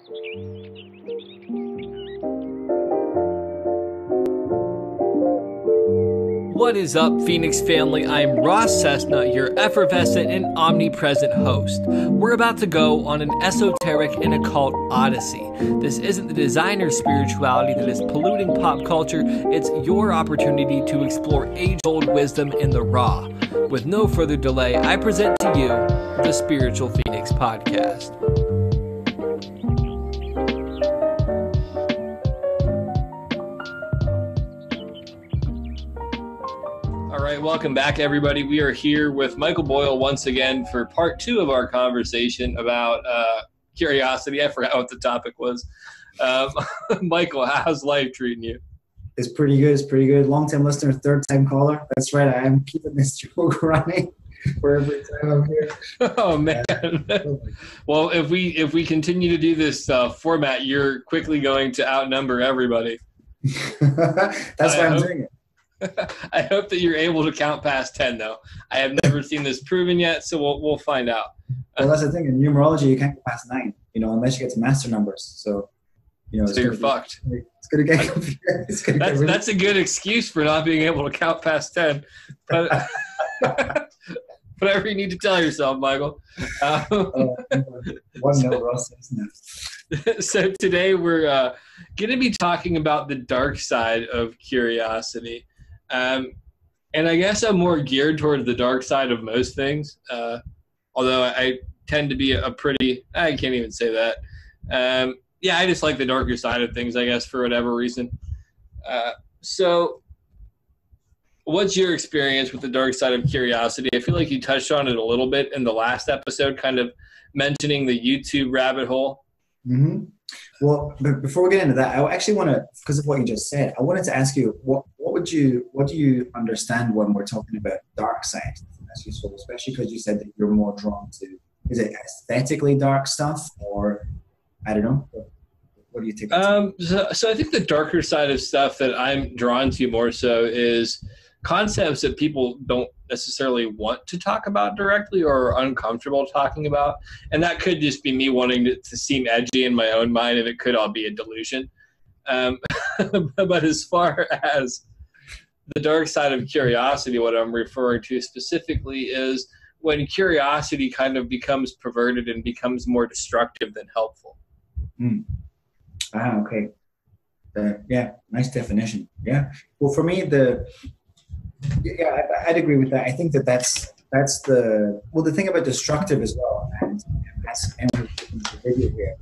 What is up, Phoenix family? I'm Ross Cessna, your effervescent and omnipresent host. We're about to go on an esoteric and occult odyssey. This isn't the designer spirituality that is polluting pop culture. It's your opportunity to explore age-old wisdom in the raw. With no further delay, I present to you the Spiritual Phoenix Podcast. All right, welcome back, everybody. We are here with Maechyl Boyle once again for part 2 of our conversation about curiosity. I forgot what the topic was. Maechyl, how's life treating you? It's pretty good. It's pretty good. Long-time listener, third-time caller. That's right. I am keeping this joke running for every time I'm here. Oh man! Well, if we continue to do this format, you're quickly going to outnumber everybody. That's why I'm doing it. I hope that you're able to count past 10, though. I have never seen this proven yet, so we'll find out. Well, that's the thing. In numerology, you can't go past 9, unless you get to master numbers. So, so you're fucked. It's going to get confused. That's a good excuse for not being able to count past 10. But whatever you need to tell yourself, Maechyl. One note, Ross. So today we're going to be talking about the dark side of curiosity. And I guess I'm more geared toward the dark side of most things, although I tend to be I can't even say that. I just like the darker side of things, I guess, for whatever reason. So what's your experience with the dark side of curiosity? I feel like you touched on it a little bit in the last episode, kind of mentioning the YouTube rabbit hole. Mm-hmm. Well, but before we get into that, I actually want to, because of what you just said, I wanted to ask you, what do you understand when we're talking about dark side? That's useful, especially because you said that you're more drawn to, is it aesthetically dark stuff, or I don't know? What do you think? So I think the darker side of stuff that I'm drawn to more so is concepts that people don't necessarily want to talk about directly or are uncomfortable talking about. And that could just be me wanting to seem edgy in my own mind, and it could all be a delusion. But as far as the dark side of curiosity, what I'm referring to specifically is when curiosity kind of becomes perverted and becomes more destructive than helpful. Okay. Nice definition. Yeah. Well, for me, I'd agree with that. I think that's the thing about destructive as well. And that's the video here.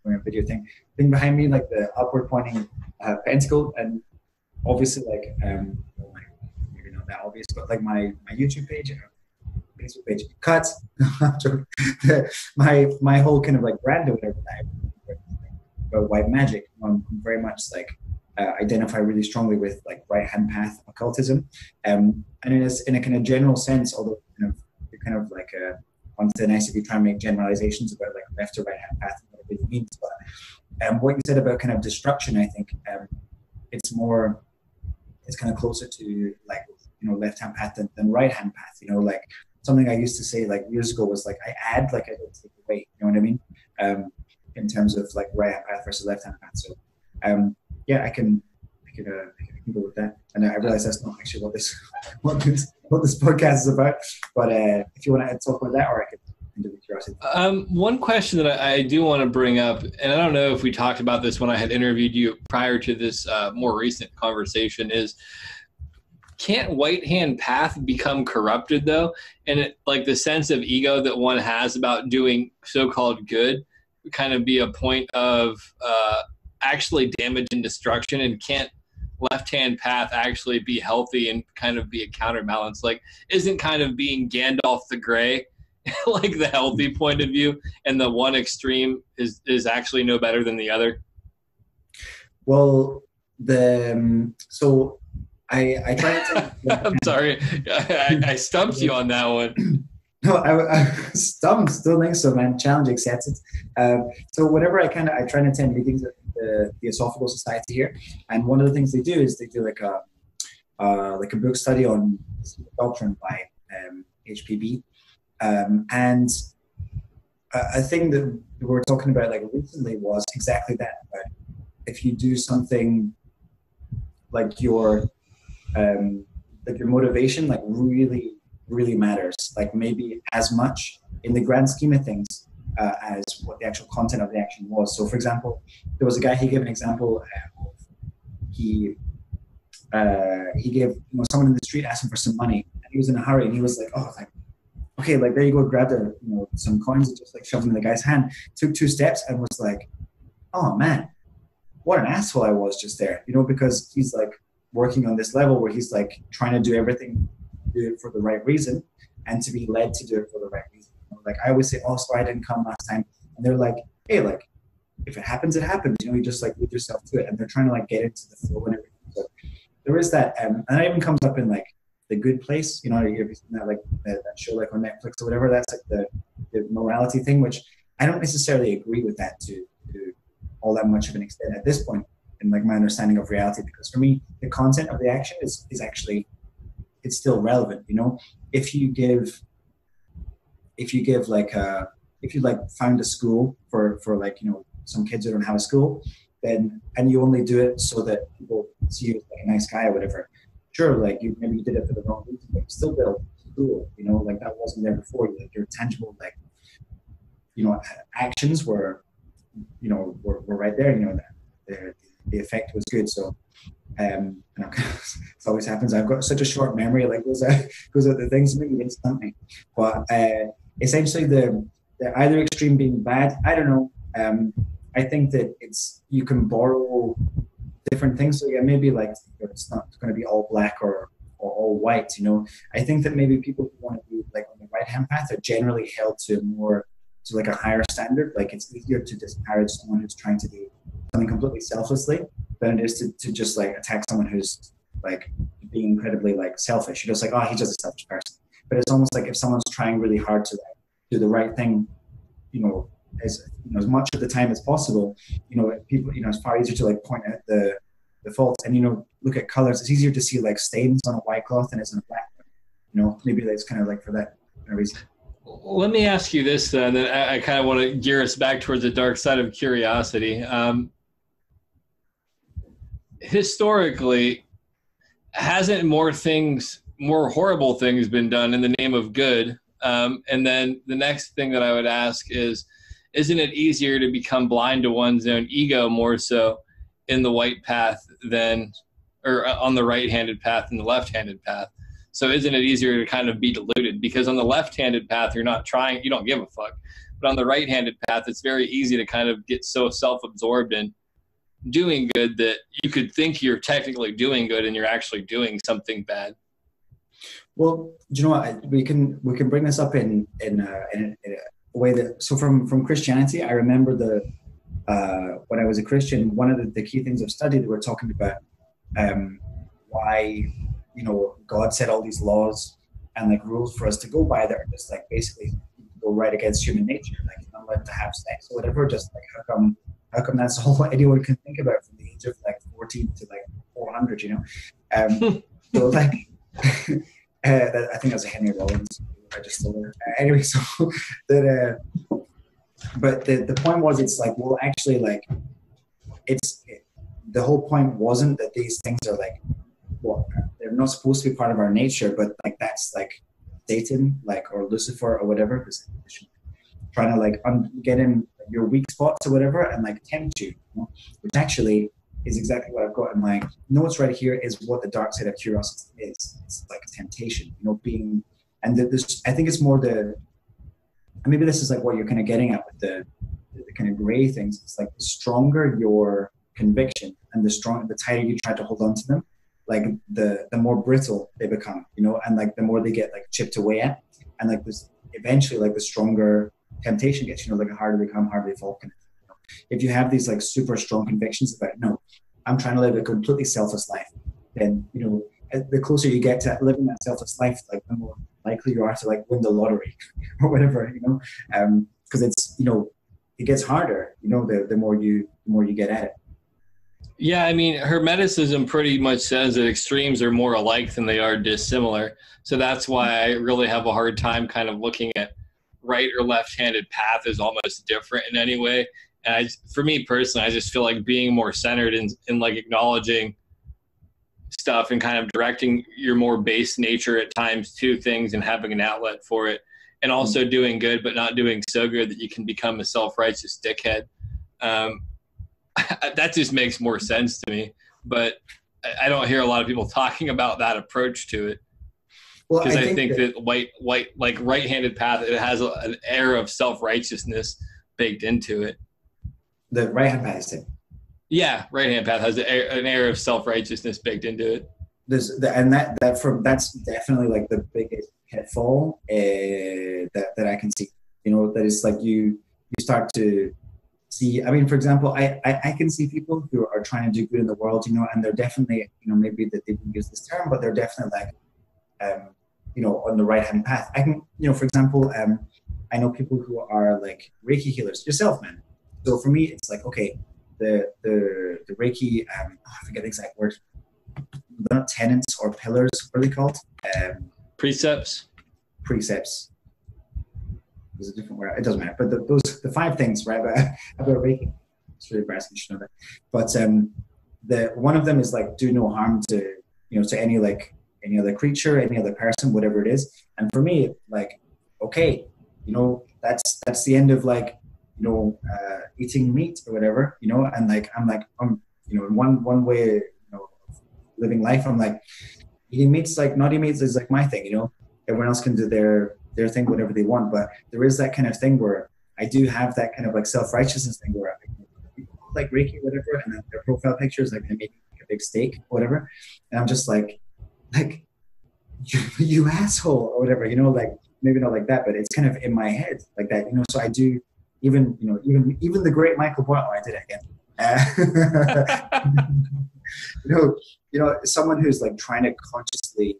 A video thing behind me, like the upward pointing pentacle, and obviously maybe not that obvious, but like my YouTube page, Facebook page, cut my whole kind of like brand or whatever. About white magic. I'm very much like identify really strongly with like right hand path occultism, and in a kind of general sense, although you're kind of like on thin ice if you try and make generalizations about like left or right hand path and what it really means. But what you said about kind of destruction, I think it's kind of closer to like left hand path than right hand path. Like something I used to say like years ago was like I add, like I don't take away. You know what I mean? In terms of like right hand path versus left hand path. So I can go with that. And I realize that's not actually what this podcast is about. But if you want to talk about that, or I could do the curiosity. One question that I do want to bring up, and I don't know if we talked about this when I had interviewed you prior to this more recent conversation, is can't white hand path become corrupted though? And like the sense of ego that one has about doing so-called good kind of be a point of actually damage and destruction, and can't left-hand path actually be healthy and kind of be a counterbalance? Like, isn't kind of being Gandalf the Grey like the healthy point of view, and the one extreme is actually no better than the other? Well, I try to I'm sorry, I stumped you on that one. No, I stumped. Still think so, man. Challenge accepted. So whenever I try to attend meetings at the Theosophical Society here, and one of the things they do is they do like a book study on doctrine by HPB, and a thing that we were talking about like recently was exactly that. If you do something like your motivation like really matters, like maybe as much in the grand scheme of things as what the actual content of the action was. So for example, there was a guy, he gave an example of he gave, someone in the street asked him for some money, and he was in a hurry, and he was like, oh, like, okay, like there you go, grabbed some coins and just like shoved them in the guy's hand, took 2 steps and was like, oh man, what an asshole I was just there, because he's like working on this level where he's like trying to do everything, do it for the right reason, and to be led to do it for the right reason. Like I always say, oh, so I didn't come last time, and they're like, hey, like if it happens, it happens. You just like lead yourself to it, and they're trying to like get into the flow and everything. So there is that, and that even comes up in like The Good Place. You've seen that, like that show like on Netflix or whatever. That's like the morality thing, which I don't necessarily agree with that to all that much of an extent at this point in like my understanding of reality, because for me the content of the action is actually, it's still relevant. If you found a school for like some kids who don't have a school, then, and you only do it so that people see you as like a nice guy or whatever, sure, like maybe you did it for the wrong reason, but you still built school, like that wasn't there before. Like your tangible like actions were right there. The effect was good. So it always happens. I've got such a short memory. Like goes out the things maybe instantly. But essentially, the either extreme being bad. I don't know. I think that you can borrow different things. So yeah, maybe like it's not going to be all black or all white. I think that maybe people who want to be like on the right hand path are generally held to like a higher standard. Like it's easier to disparage someone who's trying to do something completely selflessly than it is to just like attack someone who's like being incredibly like selfish. You're just like, oh, he's just a selfish person. But it's almost like if someone's trying really hard to like do the right thing, as much of the time as possible, people, it's far easier to like point out the faults and look at colors. It's easier to see like stains on a white cloth than it's on a black one. Maybe that's kind of like for that reason. Let me ask you this then. I kind of want to gear us back towards the dark side of curiosity. Historically, hasn't more horrible things been done in the name of good? And then the next thing that I would ask is, isn't it easier to become blind to one's own ego more so in the white path or on the right-handed path than the left-handed path? So isn't it easier to kind of be deluded? Because on the left-handed path, you're not trying, you don't give a fuck. But on the right-handed path, it's very easy to kind of get so self-absorbed in doing good that you could think you're technically doing good and you're actually doing something bad. Well, do you know what? We can bring this up in a way that, so from Christianity, I remember when I was a Christian, one of the key things I've studied, we were talking about why God set all these laws and like rules for us to go by that are just like basically go right against human nature. Like you're not allowed to have sex or whatever. Just like how come that's all anyone can think about from the age of like 14 to like 400? So like. I think that was a Henry Rollins register. Anyway, so that. But the point was, it's like, well, actually, like, the whole point wasn't that these things are like, well, they're not supposed to be part of our nature, but like that's like Satan, like, or Lucifer or whatever, trying to like get in your weak spots or whatever and like tempt you, which actually is exactly what I've got in my notes right here, is what the dark side of curiosity is. It's like temptation, being, and this, I think it's more and maybe this is like what you're kind of getting at with the kind of gray things. It's like the stronger your conviction and the tighter you try to hold on to them, like the more brittle they become, and like the more they get like chipped away at, and like this eventually like the stronger temptation gets, like the harder they become, harder they fall. If you have these like super strong convictions about, no, I'm trying to live a completely selfless life, then the closer you get to living that selfless life, like the more likely you are to like win the lottery or whatever, because it's it gets harder, the more you get at it. Yeah, I mean, Hermeticism pretty much says that extremes are more alike than they are dissimilar. So that's why I really have a hard time kind of looking at right or left-handed path is almost different in any way. And for me personally, I just feel like being more centered in like acknowledging stuff and kind of directing your more base nature at times to things and having an outlet for it, and also doing good but not doing so good that you can become a self-righteous dickhead. That just makes more sense to me, but I don't hear a lot of people talking about that approach to it. Well, because I think that white like right-handed path, it has an air of self-righteousness baked into it. The right-hand path, yeah, right-hand path has an air of self-righteousness baked into it. That's definitely like the biggest pitfall that I can see. You know, that is like you start to see. I mean, for example, I can see people who are trying to do good in the world, you know, and they're definitely, you know, maybe that they didn't use this term, but they're definitely like, you know, on the right-hand path. I can, you know, for example, I know people who are like Reiki healers, yourself, man. So for me, it's like, okay, the Reiki, I forget the exact word. They're not tenets or pillars. What are they called? Precepts. Precepts. There's a different word. It doesn't matter. But the 5 things, right, about Reiki. It's really embarrassing. You should know that. But the one of them is like, do no harm to, you know, to any other creature, any other person, whatever it is. And for me, like, okay, you know, that's the end of like, you know, eating meat or whatever, you know, and like you know, in one way, you know, of living life, I'm like, eating meat's like, not eating meat is like my thing, you know. Everyone else can do their thing, whatever they want, but there is that kind of thing where I do have that kind of like self-righteousness thing where people like Reiki, whatever, and then their profile picture is like they make like a big steak, whatever, and I'm just like you asshole or whatever, you know, like maybe not like that, but it's kind of in my head like that, you know. So I do. Even the great Maechyl Boyle, I did it again. you know, someone who's like trying to consciously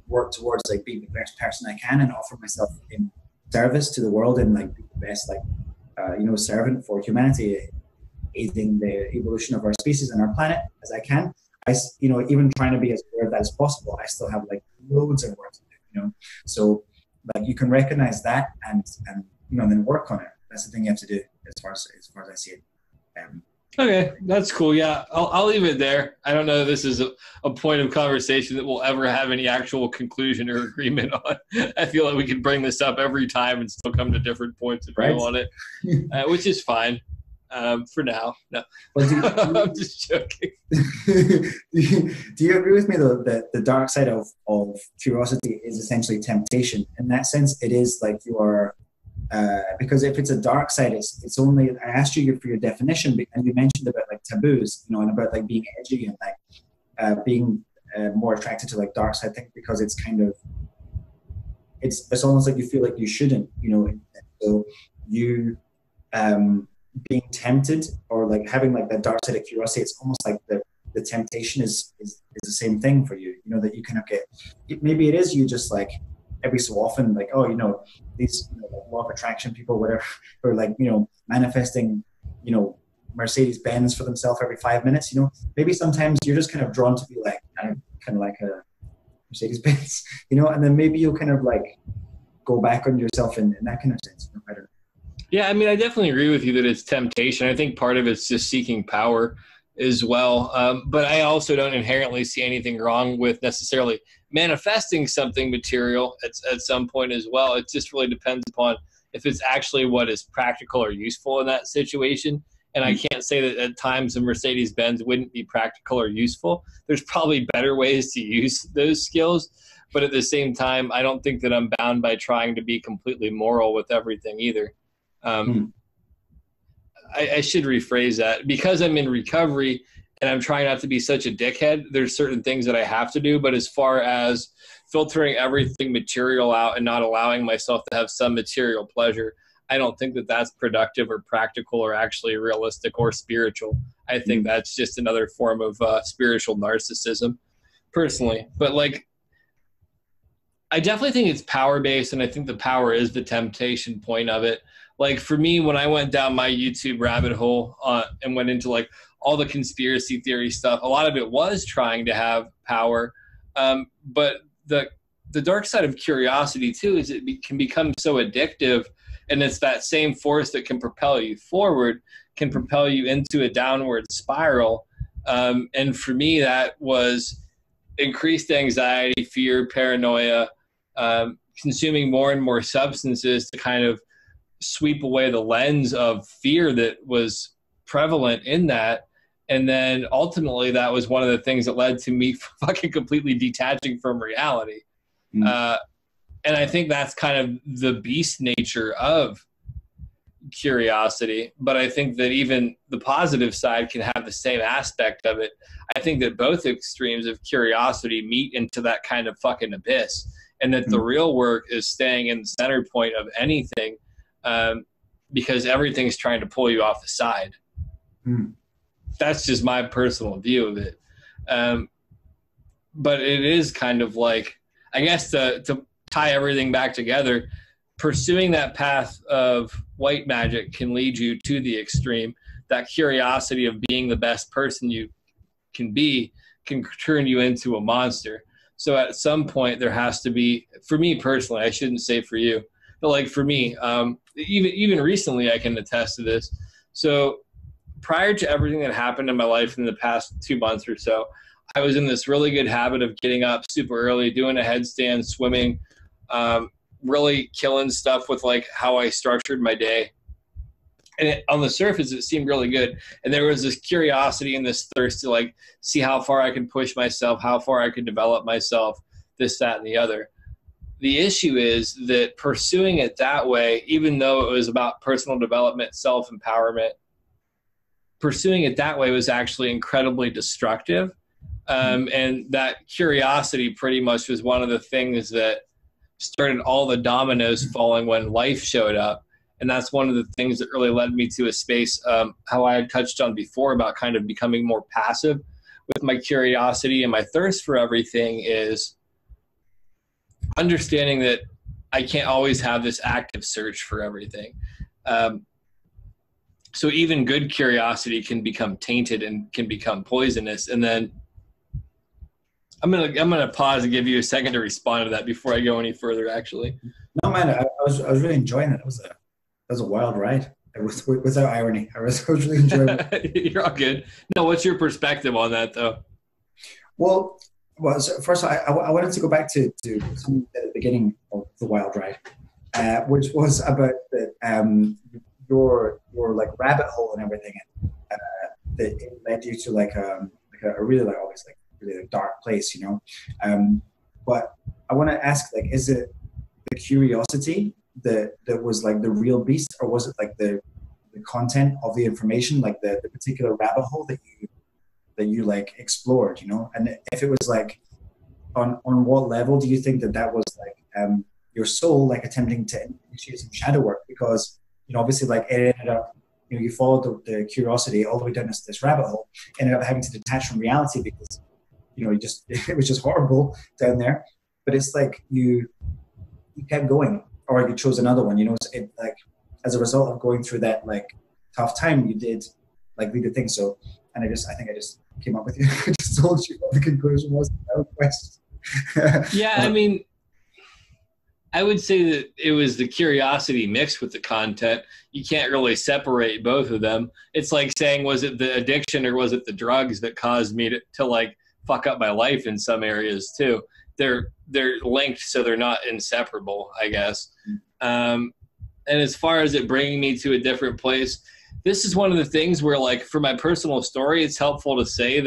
work towards like being the best person I can and offer myself in service to the world and like be the best, like, you know, servant for humanity, aiding the evolution of our species and our planet as I can. You know, even trying to be as aware of that as possible, I still have like loads of work to do, you know. So like you can recognize that and you know, then work on it. That's the thing you have to do as far as I see it. Okay, that's cool. Yeah, I'll leave it there. I don't know if this is a point of conversation that we'll ever have any actual conclusion or agreement on. I feel like we can bring this up every time and still come to different points of view on it, which is fine for now. No, well, I'm just joking. Do you agree with me though that the dark side of curiosity is essentially temptation? In that sense, it is like you are. Because if it's a dark side, it's only, I asked you for your definition, and you mentioned about like taboos, you know, and about like being edgy and like being more attracted to like dark side things because it's kind of, it's almost like you feel like you shouldn't, you know. So you being tempted or like having like that dark side of curiosity, it's almost like the temptation is the same thing for you, you know, that you kind of get. Maybe it is you just like every so often, like, oh, you know, these, you know, like law of attraction people, whatever, or like, you know, manifesting, you know, Mercedes Benz for themselves every 5 minutes, you know. Maybe sometimes you're just kind of drawn to be like kind of like a Mercedes Benz, you know, and then maybe you'll kind of like go back on yourself in that kind of sense. You know, I don't know. Yeah, I mean, I definitely agree with you that it's temptation. I think part of it's just seeking power as well. But I also don't inherently see anything wrong with necessarily manifesting something material at some point as well. It just really depends upon if it's actually what is practical or useful in that situation. And I can't say that at times a Mercedes-Benz wouldn't be practical or useful. There's probably better ways to use those skills. But at the same time, I don't think that I'm bound by trying to be completely moral with everything either. I should rephrase that. Because I'm in recovery and I'm trying not to be such a dickhead, there's certain things that I have to do. But as far as filtering everything material out and not allowing myself to have some material pleasure, I don't think that that's productive or practical or actually realistic or spiritual. I think that's just another form of spiritual narcissism, personally. But like, I definitely think it's power-based, and I think the power is the temptation point of it. Like for me, when I went down my YouTube rabbit hole and went into like all the conspiracy theory stuff, a lot of it was trying to have power. But the dark side of curiosity too is can become so addictive, and it's that same force that can propel you forward, can propel you into a downward spiral. And for me, that was increased anxiety, fear, paranoia, consuming more and more substances to kind of sweep away the lens of fear that was prevalent in that. And then ultimately that was one of the things that led to me fucking completely detaching from reality. And I think that's kind of the beast nature of curiosity. But I think that even the positive side can have the same aspect of it. I think that both extremes of curiosity meet into that kind of fucking abyss, and that the real work is staying in the center point of anything, because everything's trying to pull you off the side. That's just my personal view of it. But it is kind of like, I guess to tie everything back together, pursuing that path of white magic can lead you to the extreme. That curiosity of being the best person you can be can turn you into a monster. So at some point there has to be, for me personally, I shouldn't say for you, but like for me, even recently I can attest to this. So prior to everything that happened in my life in the past 2 months or so, I was in this really good habit of getting up super early, doing a headstand, swimming, really killing stuff with like how I structured my day. And on the surface, it seemed really good. And there was this curiosity and this thirst to like see how far I could push myself, how far I could develop myself, this, that, and the other. The issue is that pursuing it that way, even though it was about personal development, self-empowerment, pursuing it that way was actually incredibly destructive. And that curiosity pretty much was one of the things that started all the dominoes falling when life showed up. And that's one of the things that really led me to a space, how I had touched on before about kind of becoming more passive with my curiosity and my thirst for everything, is understanding that I can't always have this active search for everything. So even good curiosity can become tainted and can become poisonous. And then I'm gonna pause and give you a second to respond to that before I go any further. Actually, no, man, I was really enjoying it. It was a wild ride. It was, without irony. I was really enjoying it. You're all good. No, what's your perspective on that, though? Well, so first I wanted to go back to something at the beginning of the wild ride, which was about your like rabbit hole and everything, that it led you to like a really like always like really dark place, you know. But I want to ask, like, is it the curiosity that was like the real beast, or was it like the content of the information, like the particular rabbit hole that you like explored, you know? And if it was like on what level do you think that was like your soul like attempting to initiate some shadow work? Because, you know, obviously like it ended up, you know, you followed the curiosity all the way down this rabbit hole, ended up having to detach from reality because, you know, it was just horrible down there. But it's like you kept going, or you chose another one, you know. It like as a result of going through that like tough time, you did like lead the thing. So, and I think I just came up with you. I just told you what the conclusion was. Yeah, I mean, I would say that it was the curiosity mixed with the content. You can't really separate both of them. It's like saying, was it the addiction or was it the drugs that caused me to like fuck up my life in some areas too? They're linked, so they're not inseparable, I guess. And as far as it bringing me to a different place, this is one of the things where, like, for my personal story, it's helpful to say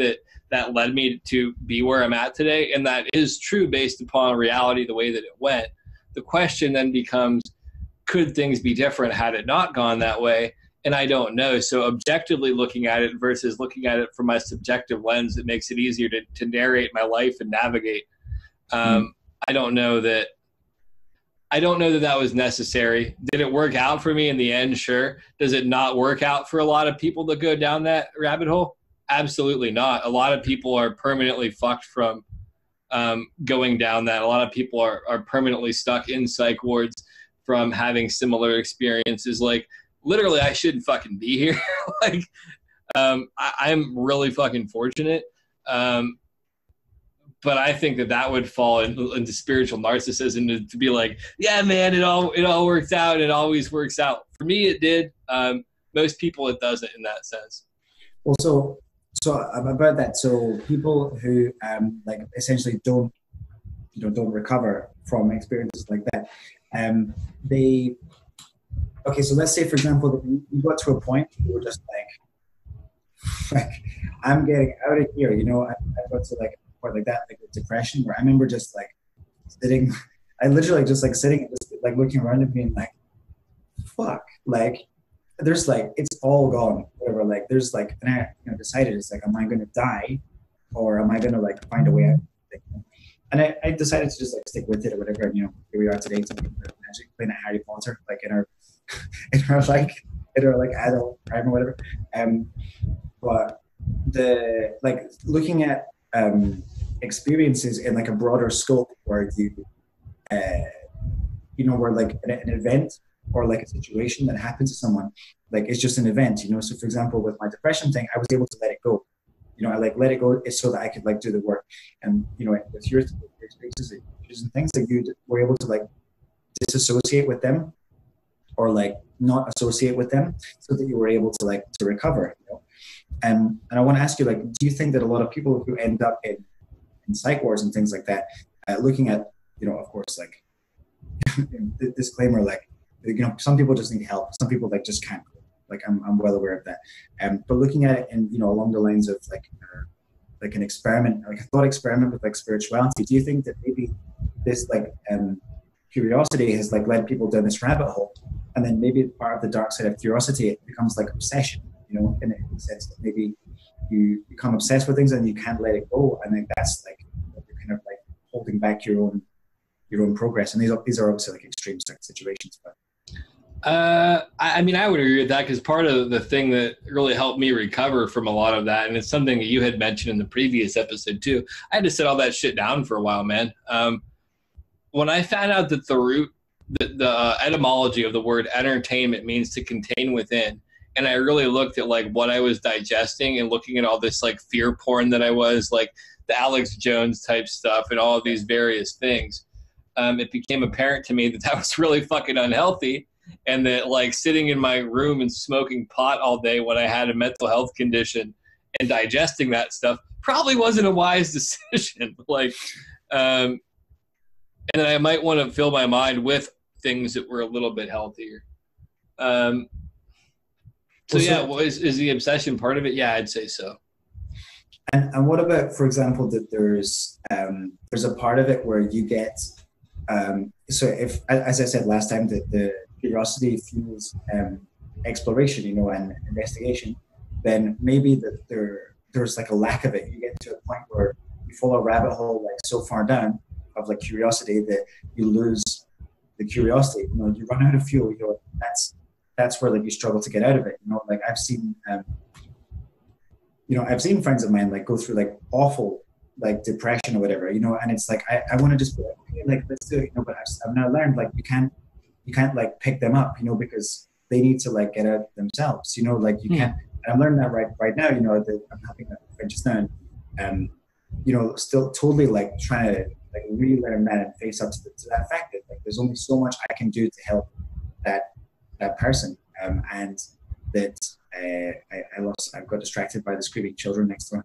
that led me to be where I'm at today, and that is true based upon reality, the way that it went. The question then becomes, could things be different had it not gone that way? And I don't know. So objectively looking at it versus looking at it from my subjective lens, it makes it easier to narrate my life and navigate. I don't know that that was necessary. Did it work out for me in the end? Sure. Does it not work out for a lot of people that go down that rabbit hole? Absolutely not. A lot of people are permanently fucked from going down that. A lot of people are permanently stuck in psych wards from having similar experiences. Like, literally, I shouldn't fucking be here. Like, I'm really fucking fortunate. but I think that would fall into spiritual narcissism to be like, yeah, man, it all works out. It always works out. For me, it did. Most people, it doesn't in that sense. Well, so about that. So people who like essentially don't recover from experiences like that, they okay. So let's say, for example, that you got to a point where you were just like I'm getting out of here. I got to like a point like that, like with depression, where I remember just like sitting. I literally just like sitting and just like looking around and being like, "Fuck!" Like there's like it's all gone. Whatever. Like there's like, and I decided it's like, am I going to die, or am I going to like find a way out? And I decided to just like stick with it or whatever. And here we are today talking about magic, playing at Harry Potter, like in our adult prime or whatever. But the like looking at experiences in like a broader scope where where like an event or like a situation that happens to someone, like it's just an event, So for example, with my depression thing, I was able to let it go. I like let it go so that I could like do the work. And with your experiences and things, that you were able to like disassociate with them or like not associate with them, so that you were able to like to recover. And I want to ask you, like, do you think that a lot of people who end up in psych wards and things like that, looking at of course, like disclaimer, like some people just need help, some people like just can't. Like I'm well aware of that. But looking at it in along the lines of like an experiment, like a thought experiment with like spirituality, do you think that maybe this like curiosity has like led people down this rabbit hole, and then maybe part of the dark side of curiosity, it becomes like obsession, in the sense that maybe you become obsessed with things and you can't let it go, and then that's like you're kind of like holding back your own progress. And these are obviously like extreme situations, but. I mean, I would agree with that, because part of the thing that really helped me recover from a lot of that, and it's something that you had mentioned in the previous episode too, I had to set all that shit down for a while, man. When I found out that the etymology of the word entertainment means to contain within, and I really looked at like what I was digesting and looking at all this like fear porn that I was, like the Alex Jones type stuff and all of these various things, it became apparent to me that was really fucking unhealthy. And that like sitting in my room and smoking pot all day when I had a mental health condition and digesting that stuff probably wasn't a wise decision. Like, and then I might want to fill my mind with things that were a little bit healthier. So yeah, is the obsession part of it? Yeah, I'd say so. And what about, for example, that there's a part of it where you get, so if, as I said last time, that the curiosity fuels exploration, and investigation, then maybe that there's like a lack of it. You get to a point where you follow a rabbit hole like so far down of like curiosity that you lose the curiosity. You run out of fuel. That's where like you struggle to get out of it. Like I've seen friends of mine like go through like awful like depression or whatever, and it's like I want to just be like, okay, like let's do it, but I've now learned like you can't like pick them up, because they need to like get out themselves, like you can't. And I'm learning that right now, that I'm having that friend just now, and still totally like trying to like relearn that and face up to that fact that like there's only so much I can do to help that person, and that I got distracted by the screaming children next door.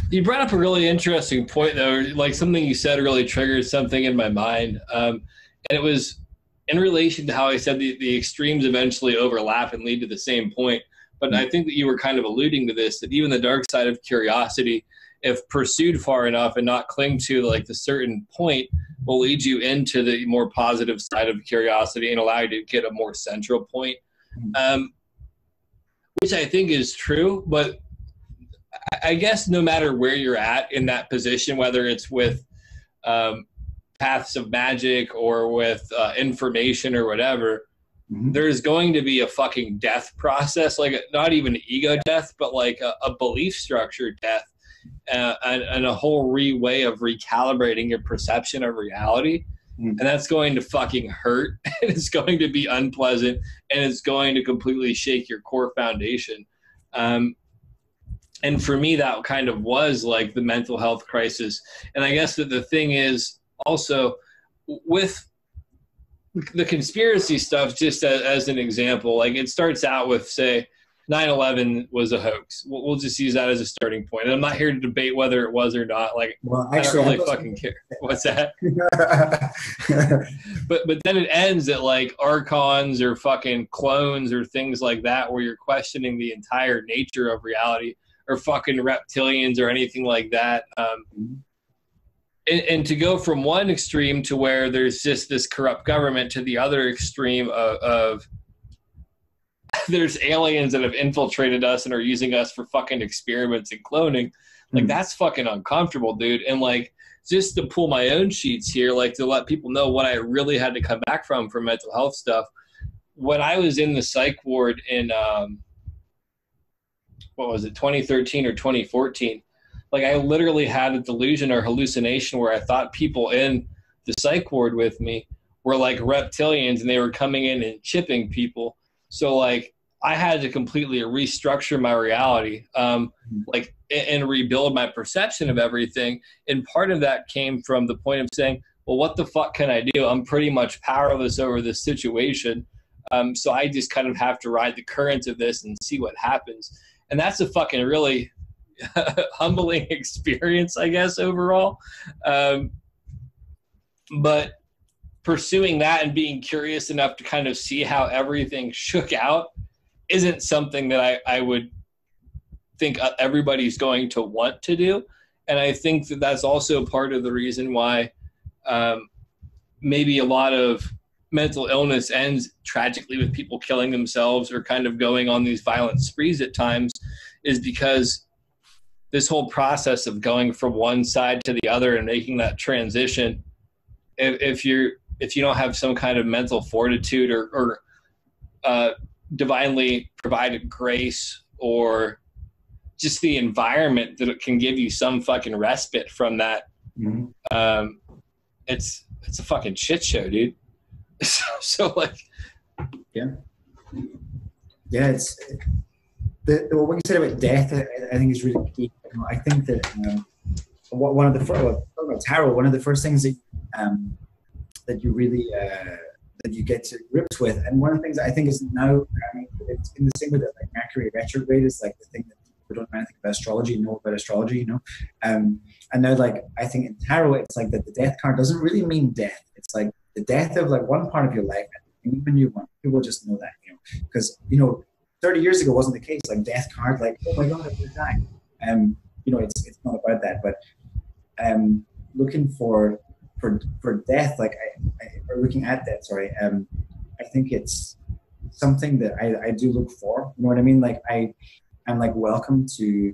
You brought up a really interesting point though, like something you said really triggered something in my mind, and it was in relation to how I said the extremes eventually overlap and lead to the same point. But I think that you were kind of alluding to this, that even the dark side of curiosity, if pursued far enough and not cling to like the certain point, will lead you into the more positive side of curiosity and allow you to get a more central point, which I think is true. But I guess no matter where you're at in that position, whether it's with paths of magic or with information or whatever, there's going to be a fucking death process, like not even ego death, but like a belief structure death, and a whole way of recalibrating your perception of reality. And that's going to fucking hurt, and it's going to be unpleasant, and it's going to completely shake your core foundation. And And for me, that kind of was like the mental health crisis. And I guess that the thing is also with the conspiracy stuff, just as an example, like it starts out with, say, 9/11 was a hoax. We'll just use that as a starting point. And I'm not here to debate whether it was or not. Like, well, actually, I don't really fucking care. What's that? but then it ends at like archons or fucking clones or things like that, where you're questioning the entire nature of reality, or fucking reptilians or anything like that. And to go from one extreme to where there's just this corrupt government to the other extreme of there's aliens that have infiltrated us and are using us for fucking experiments and cloning. Like, that's fucking uncomfortable, dude. And like, just to pull my own sheets here, like to let people know what I really had to come back from for mental health stuff. When I was in the psych ward in, what was it, 2013 or 2014, like I literally had a delusion or hallucination where I thought people in the psych ward with me were like reptilians and they were coming in and chipping people. So like I had to completely restructure my reality, like, and rebuild my perception of everything. And part of that came from the point of saying, well, what the fuck can I do? I'm pretty much powerless over this situation. So I just kind of have to ride the currents of this and see what happens. And that's a fucking really humbling experience, I guess, overall. But pursuing that and being curious enough to kind of see how everything shook out isn't something that I would think everybody's going to want to do. And I think that that's also part of the reason why maybe a lot of mental illness ends tragically with people killing themselves or kind of going on these violent sprees at times, is because this whole process of going from one side to the other and making that transition, if you don't have some kind of mental fortitude or divinely provided grace, or just the environment that it can give you some fucking respite from that, it's a fucking shit show, dude. So like, it's what you said about death. I think is really key. You know, I think that one of the first things that you really that you get to grips with, and one of the things that I think is now, I mean, it's in the same way that like Mercury retrograde is like the thing that people don't know anything about astrology know about astrology, you know. And now, like, I think in tarot it's like that the death card doesn't really mean death. It's like the death of like one part of your life, and even you want people just know that, you know, because, you know, 30 years ago wasn't the case. Like death card, like, oh my god, I'm gonna die. You know, it's not about that, but looking for death, like or looking at death, sorry, I think it's something that I do look for, you know what I mean? Like I'm like welcome to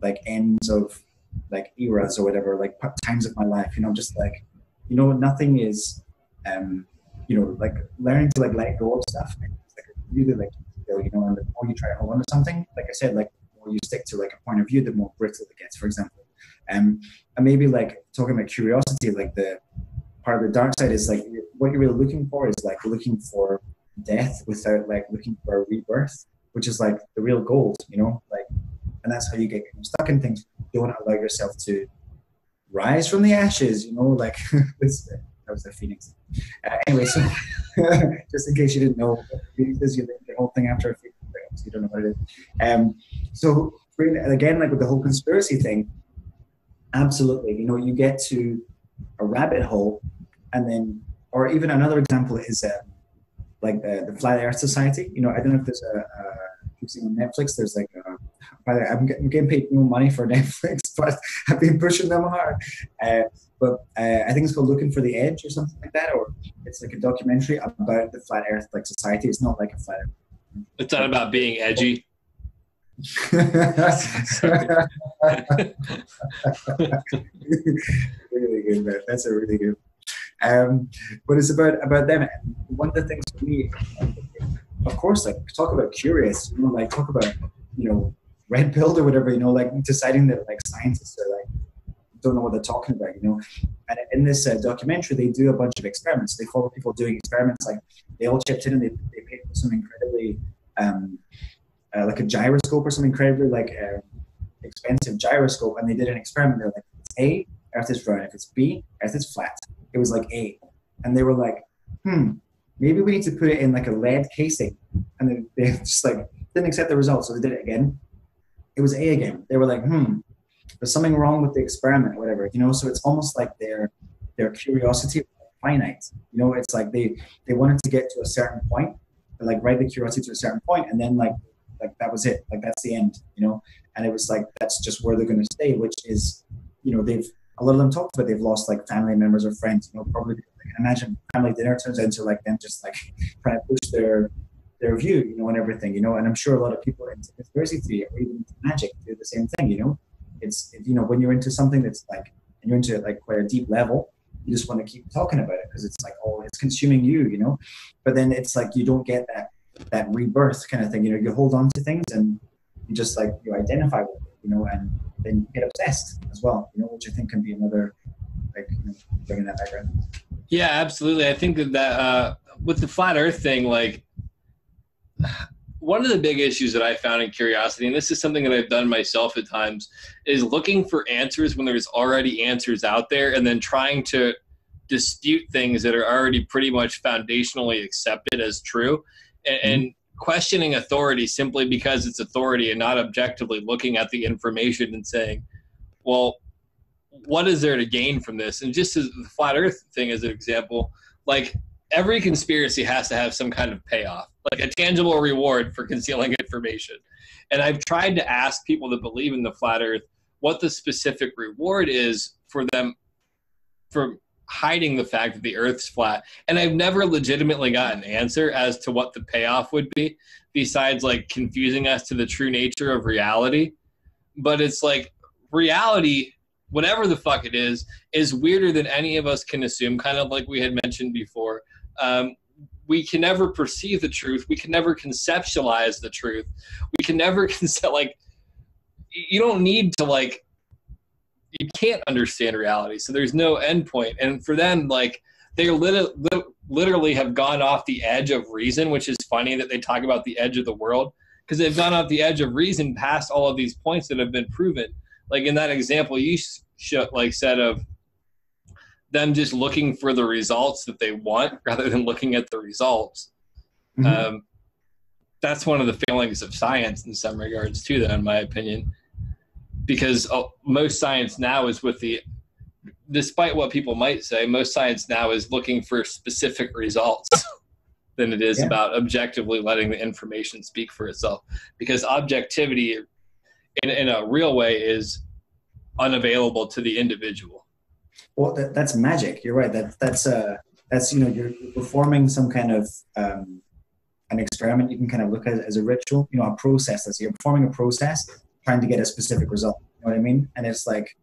like ends of like eras or whatever, like times of my life, you know, just like, you know, nothing is you know, like learning to like let go of stuff, like really like, you know, and the more you try to hold on to something, like I said, like the more you stick to like a point of view, the more brittle it gets, for example. And maybe like talking about curiosity, like the part of the dark side is like what you're really looking for is like looking for death without like looking for a rebirth, which is like the real gold, you know, like, and that's how you get stuck in things. You don't allow yourself to rise from the ashes, you know, like that was the Phoenix. Anyway, so just in case you didn't know, Phoenix is, you the whole thing after a Phoenix, so you don't know what it is. So again, like with the whole conspiracy thing, absolutely, you know, you get to a rabbit hole, and then, or even another example is like the Flat Earth Society. You know, I don't know if there's you've seen on Netflix. There's like by the way, I'm getting paid no money for Netflix, but I've been pushing them hard. But I think it's called Looking for the Edge or something like that, or it's like a documentary about the Flat Earth like society. It's not like a flat Earth. It's not about being edgy. Really good, man. That's a really good. But it's about them. One of the things for me, of course, like talk about curious, you know, like talk about, you know, red pilled or whatever, you know, like deciding that like scientists are like don't know what they're talking about, you know. And in this documentary, they do a bunch of experiments. They follow people doing experiments, like they all chipped in and they paid for some incredibly like a gyroscope or some incredibly like expensive gyroscope and they did an experiment. They're like, if it's A, Earth is round. If it's B, Earth is flat. It was like A. And they were like, maybe we need to put it in like a lead casing. And then they just like didn't accept the results. So they did it again. It was A again. They were like, there's something wrong with the experiment or whatever, you know? So it's almost like their curiosity was finite. You know, it's like they wanted to get to a certain point, like ride the curiosity to a certain point, and then like that was it. Like that's the end, you know? And it was like, that's just where they're going to stay, which is, you know, a lot of them talked about they've lost like family members or friends, you know, probably. I can imagine family dinner turns into like them just like trying to push their view, you know, and everything, you know. And I'm sure a lot of people into conspiracy theory or even into magic do the same thing, you know. It's you know, when you're into something that's like, and you're into it like quite a deep level, you just want to keep talking about it because it's like, oh, it's consuming you, you know. But then it's like you don't get that rebirth kind of thing, you know. You hold on to things and you just like you identify with it, you know, and then you get obsessed as well, you know, which I think can be another, like, you know, bringing that background. Yeah, absolutely. I think that with the flat Earth thing, like one of the big issues that I found in curiosity, and this is something that I've done myself at times, is looking for answers when there's already answers out there, and then trying to dispute things that are already pretty much foundationally accepted as true, and questioning authority simply because it's authority and not objectively looking at the information and saying, well, what is there to gain from this? And just as the flat Earth thing as an example, like every conspiracy has to have some kind of payoff, like a tangible reward for concealing information. And I've tried to ask people that believe in the flat Earth what the specific reward is for them for hiding the fact that the Earth's flat. And I've never legitimately got an answer as to what the payoff would be, besides like confusing us to the true nature of reality. But it's like reality, whatever the fuck it is weirder than any of us can assume, kind of like we had mentioned before. We can never perceive the truth. We can never conceptualize the truth. We can never like, you don't need to like, you can't understand reality. So there's no end point. And for them, like, they literally have gone off the edge of reason, which is funny that they talk about the edge of the world, because they've gone off the edge of reason past all of these points that have been proven. Like in that example you said of them just looking for the results that they want rather than looking at the results. That's one of the failings of science in some regards too, then, in my opinion, because most science now is despite what people might say, most science now is looking for specific results than it is about objectively letting the information speak for itself, because objectivity in a real way is unavailable to the individual. Well, that's magic. You're right. That's you know, you're performing some kind of an experiment. You can kind of look at it as a ritual, you know, a process. So you're performing a process, trying to get a specific result. You know what I mean? And it's like,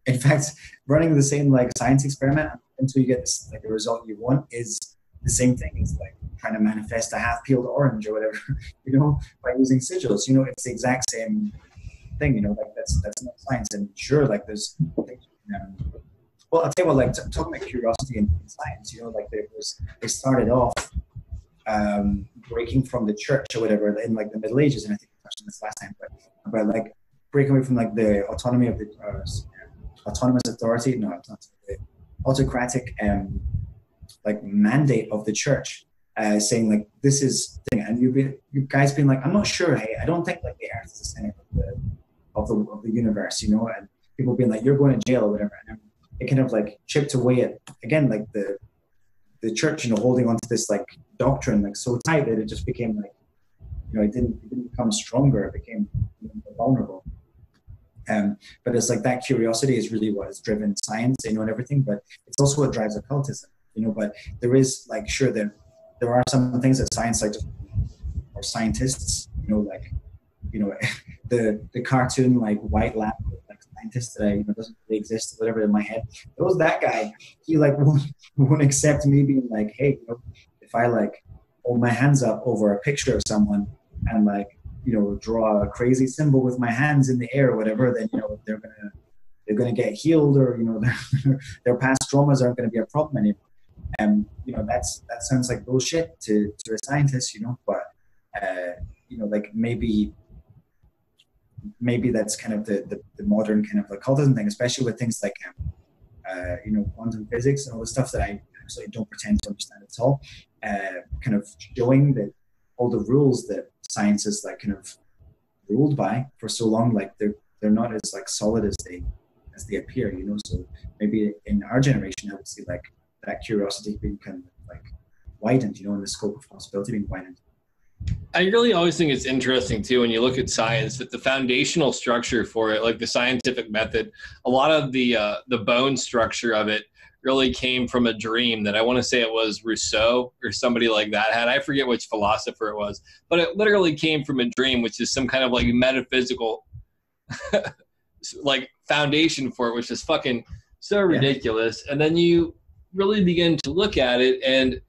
in fact, running the same like science experiment until you get this, like the result you want is the same thing. It's like trying to manifest a half-peeled orange or whatever, you know, by using sigils. You know, it's the exact same thing. You know, like that's not science. And sure, like there's things. Well, I'll tell you what, like talking about curiosity in science, you know, like they started off breaking from the church or whatever in like the Middle Ages, and I think we touched on this last time, but about like breaking away from like the autonomy of the autonomous authority, no, it's not the autocratic like mandate of the church, saying like this is thing, and you guys being like, I'm not sure, hey, I don't think like the Earth is the center of the universe, you know, and people being like, you're going to jail or whatever, and it kind of like chipped away at again like the church, you know, holding on to this like doctrine like so tight that it just became like, you know, it didn't become stronger, it became more vulnerable. But it's like that curiosity is really what has driven science, you know, and everything, but it's also what drives occultism, you know. But there is like, sure, there are some things that science like or scientists, you know, like, you know, the cartoon like white lab like scientist that doesn't really exist or whatever in my head. It was that guy. He like won't accept me being like, hey, you know, if I like hold my hands up over a picture of someone and like, you know, draw a crazy symbol with my hands in the air or whatever, then, you know, they're gonna get healed, or, you know, their past traumas aren't gonna be a problem anymore. And, you know, that sounds like bullshit to a scientist, you know, but you know, like maybe maybe that's kind of the modern kind of occultism thing, especially with things like quantum physics and all the stuff that I absolutely don't pretend to understand at all. Kind of showing that all the rules that science is like kind of ruled by for so long, like they're not as like solid as they appear, you know. So maybe in our generation, I would see like that curiosity being kind of like widened, you know, and the scope of possibility being widened. I really always think it's interesting too when you look at science that the foundational structure for it, like the scientific method, a lot of the bone structure of it really came from a dream that I want to say it was Rousseau or somebody like that had. I forget which philosopher it was, but it literally came from a dream, which is some kind of like metaphysical like foundation for it, which is fucking so ridiculous. And then you really begin to look at it, and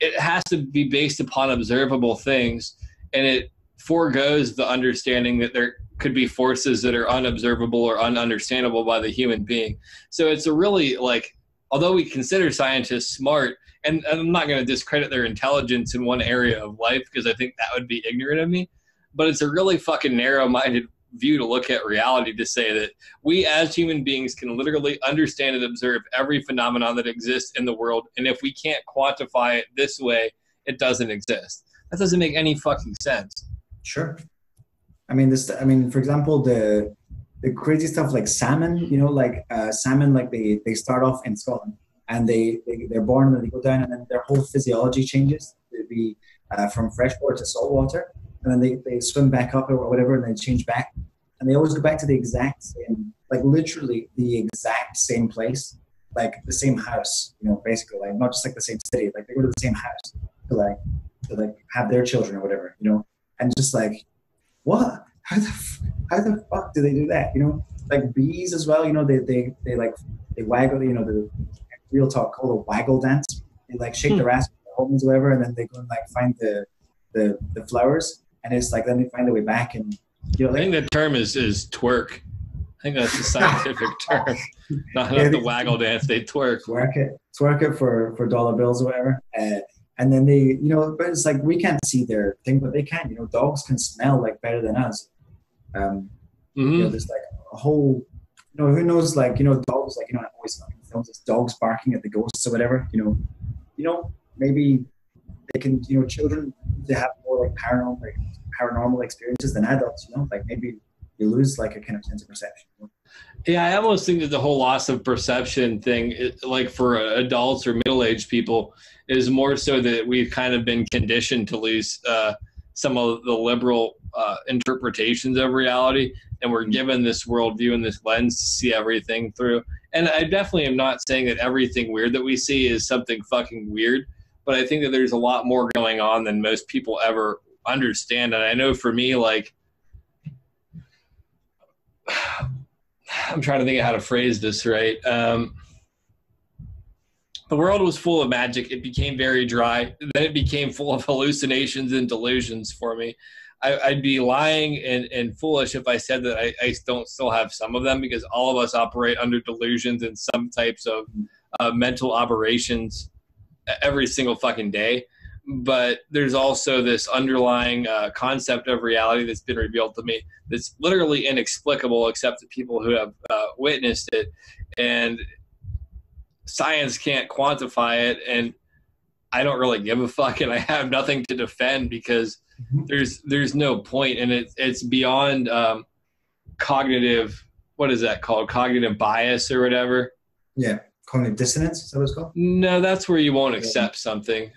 it has to be based upon observable things, and it foregoes the understanding that there could be forces that are unobservable or ununderstandable by the human being. So it's a really, like, although we consider scientists smart, and I'm not going to discredit their intelligence in one area of life because I think that would be ignorant of me, but it's a really fucking narrow-minded view to look at reality to say that we as human beings can literally understand and observe every phenomenon that exists in the world, and if we can't quantify it this way, it doesn't exist. That doesn't make any fucking sense. Sure. I mean, for example, the crazy stuff like salmon, you know, like salmon, like they start off in Scotland and they're born and then they go down and then their whole physiology changes to be from freshwater to saltwater. And then they swim back up or whatever, and then change back. And they always go back to the exact same, like literally the exact same place, like the same house, you know, basically, like not just like the same city, like they go to the same house to have their children or whatever, you know, and just like, what? How the fuck do they do that? You know, like bees as well, you know, they waggle, you know, the real talk called a waggle dance. They like shake their ass with their homies or whatever, and then they go and like find the flowers. And it's like, then they find their way back, and you know. Like, I think the term is twerk. I think that's the scientific term. Not the waggle dance. They twerk. Twerk it for dollar bills or whatever. And then they, you know, but it's like we can't see their thing, but they can. You know, dogs can smell like better than us. You know, there's like a whole, you know, who knows? Like, you know, dogs, like, you know, I always films it's dogs barking at the ghosts or whatever. You know, maybe they can, you know, children, they have more like paranormal experiences than adults, you know, like maybe you lose like a kind of sense of perception. You know? Yeah, I almost think that the whole loss of perception thing, like for adults or middle-aged people, is more so that we've kind of been conditioned to lose some of the liberal interpretations of reality, and we're given this worldview and this lens to see everything through. And I definitely am not saying that everything weird that we see is something fucking weird, but I think that there's a lot more going on than most people ever understand. And I know for me, like, I'm trying to think of how to phrase this right. The world was full of magic. It became very dry. Then it became full of hallucinations and delusions for me. I'd be lying and foolish if I said that I don't still have some of them, because all of us operate under delusions and some types of mental aberrations every single fucking day. But there's also this underlying concept of reality that's been revealed to me that's literally inexplicable except to people who have witnessed it. And science can't quantify it, and I don't really give a fuck, and I have nothing to defend because there's no point, and it's beyond cognitive, what is that called? Cognitive bias or whatever. Yeah, cognitive dissonance, is that what it's called? No, that's where you won't accept something.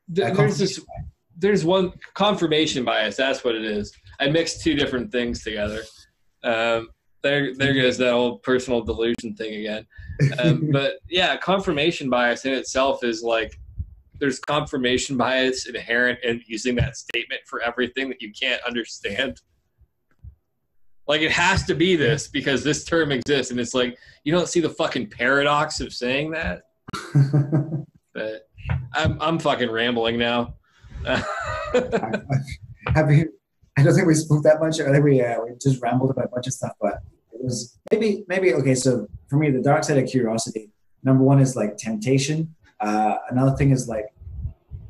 There's one, confirmation bias. That's what it is. I mixed two different things together. There goes that old personal delusion thing again. But yeah, confirmation bias in itself is like, there's confirmation bias inherent in using that statement for everything that you can't understand. Like, it has to be this because this term exists, and it's like, you don't see the fucking paradox of saying that. But I'm fucking rambling now. I don't think we spoke that much. I think we just rambled about a bunch of stuff, but it was maybe okay. So for me, the dark side of curiosity, number one is like temptation. Another thing is like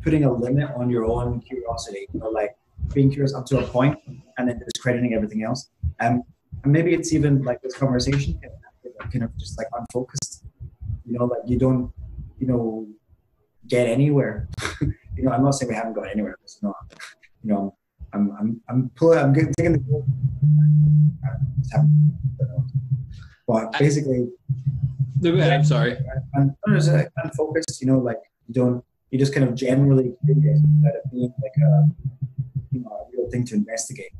putting a limit on your own curiosity. You know, like being curious up to a point, and then discrediting everything else. And maybe it's even like this conversation kind of just like unfocused. Like you don't, get anywhere. I'm not saying we haven't got anywhere. It's not. I'm taking the. But basically, I'm sorry. I'm just unfocused. Like you just kind of generally curious without it being like a real thing to investigate.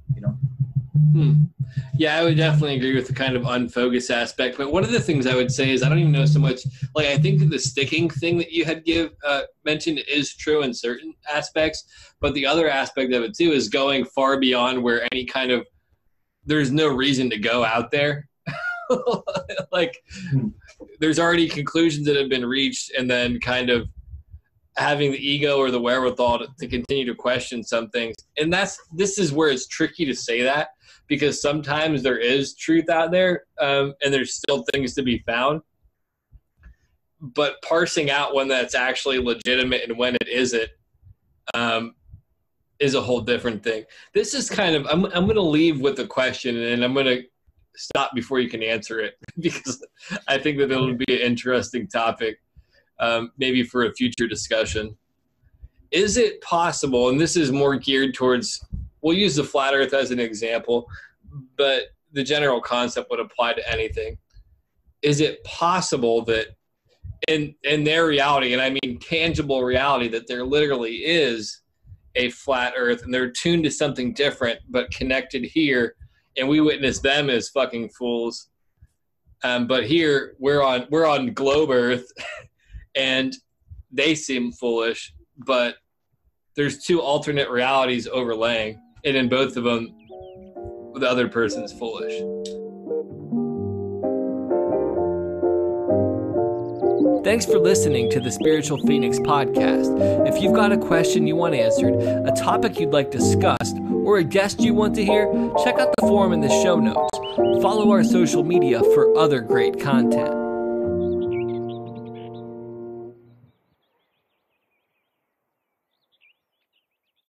Yeah, I would definitely agree with the kind of unfocused aspect. But one of the things I would say is I don't even know so much. Like I think that the sticking thing that you had mentioned is true in certain aspects, but the other aspect of it too is going far beyond where any kind of there's no reason to go out there. Like there's already conclusions that have been reached, and then kind of having the ego or the wherewithal to continue to question some things. And this is where it's tricky to say that, because sometimes there is truth out there, and there's still things to be found. But parsing out when that's actually legitimate and when it isn't is a whole different thing. This is kind of, I'm going to leave with a question, and I'm going to stop before you can answer it, because I think that it'll be an interesting topic, maybe for a future discussion. Is it possible, and this is more geared towards, we'll use the flat earth as an example, but the general concept would apply to anything. Is it possible that in their reality, and I mean tangible reality, that there literally is a flat earth and they're tuned to something different but connected here, and we witness them as fucking fools, but here we're on globe earth and they seem foolish, but there's two alternate realities overlaying, and in both of them the other person's foolish. Thanks for listening to the Spiritual Phoenix podcast. If you've got a question you want answered, a topic you'd like discussed, or a guest you want to hear, check out the forum in the show notes. Follow our social media for other great content.